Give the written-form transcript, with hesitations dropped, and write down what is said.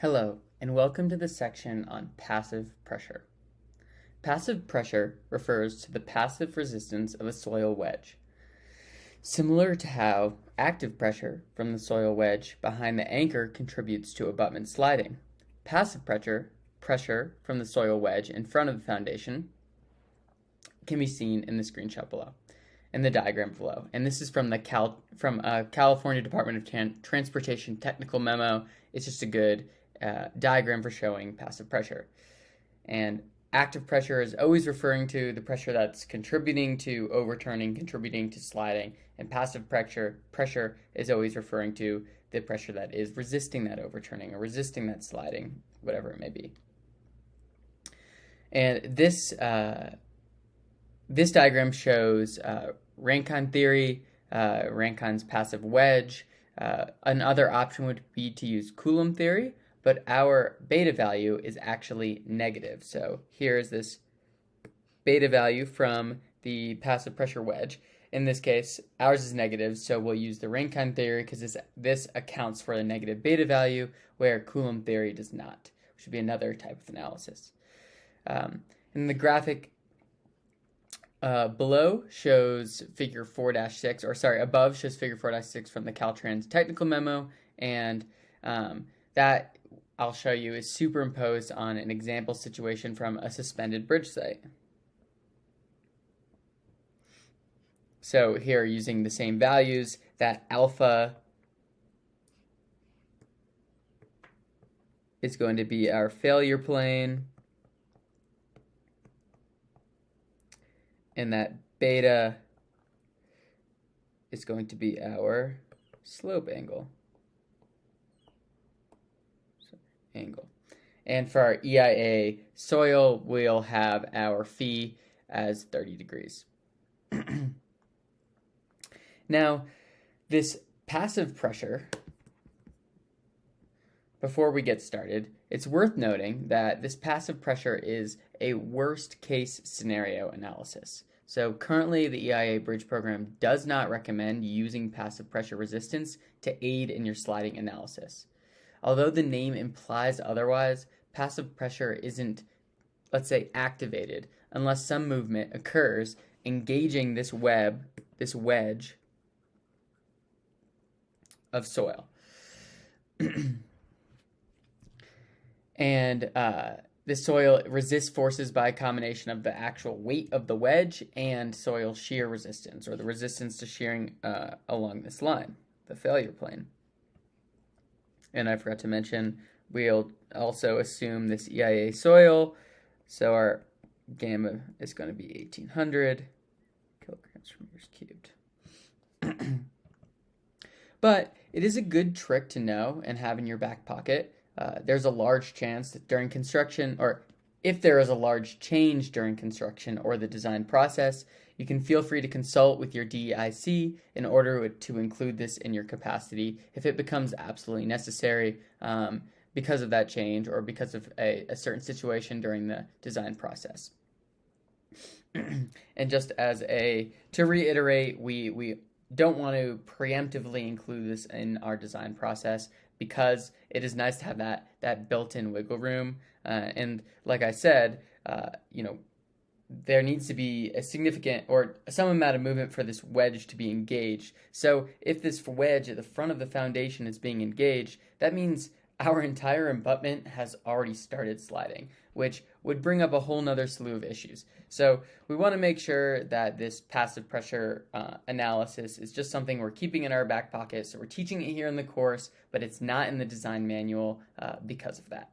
Hello, and welcome to the section on passive pressure. Passive pressure refers to the passive resistance of a soil wedge. Similar to how active pressure from the soil wedge behind the anchor contributes to abutment sliding, passive pressure from the soil wedge in front of the foundation can be seen in the screenshot below, in the diagram below. And this is from the California Department of Transportation technical memo. It's just a good diagram for showing passive pressure. And active pressure is always referring to the pressure that's contributing to overturning, contributing to sliding, and passive pressure is always referring to the pressure that is resisting that overturning or resisting that sliding, whatever it may be. And this diagram shows Rankine theory, Rankine's passive wedge. Another option would be to use Coulomb theory, but our beta value is actually negative. So here's this beta value from the passive pressure wedge. In this case, ours is negative, so we'll use the Rankine theory because this accounts for the negative beta value, where Coulomb theory does not, which would be another type of analysis. And the graphic below shows figure 4-6, or sorry, above shows figure 4-6 from the Caltrans technical memo, and that I'll show you is superimposed on an example situation from a suspended bridge site. So here, using the same values, that alpha is going to be our failure plane, and that beta is going to be our slope angle. And for our EIA soil, we'll have our phi as 30 degrees. Now, this passive pressure, before we get started, it's worth noting that this passive pressure is a worst case scenario analysis. So currently the EIA bridge program does not recommend using passive pressure resistance to aid in your sliding analysis. Although the name implies otherwise, passive pressure isn't, let's say, activated unless some movement occurs engaging this wedge of soil. And the soil resists forces by a combination of the actual weight of the wedge and soil shear resistance, or the resistance to shearing along this line, the failure plane. And I forgot to mention, we'll also assume this EIA soil, so our gamma is going to be 1800 kilograms per meters cubed. But it is a good trick to know and have in your back pocket. There's a large chance that during construction, or if there is a large change during construction or the design process, you can feel free to consult with your DEIC in order to include this in your capacity if it becomes absolutely necessary because of that change or because of a certain situation during the design process. And just to reiterate, we don't want to preemptively include this in our design process because it is nice to have that built-in wiggle room. And like I said, there needs to be a significant or some amount of movement for this wedge to be engaged. So if this wedge at the front of the foundation is being engaged, that means our entire abutment has already started sliding, which would bring up a whole nother slew of issues. So we want to make sure that this passive pressure analysis is just something we're keeping in our back pocket. So we're teaching it here in the course, but it's not in the design manual because of that.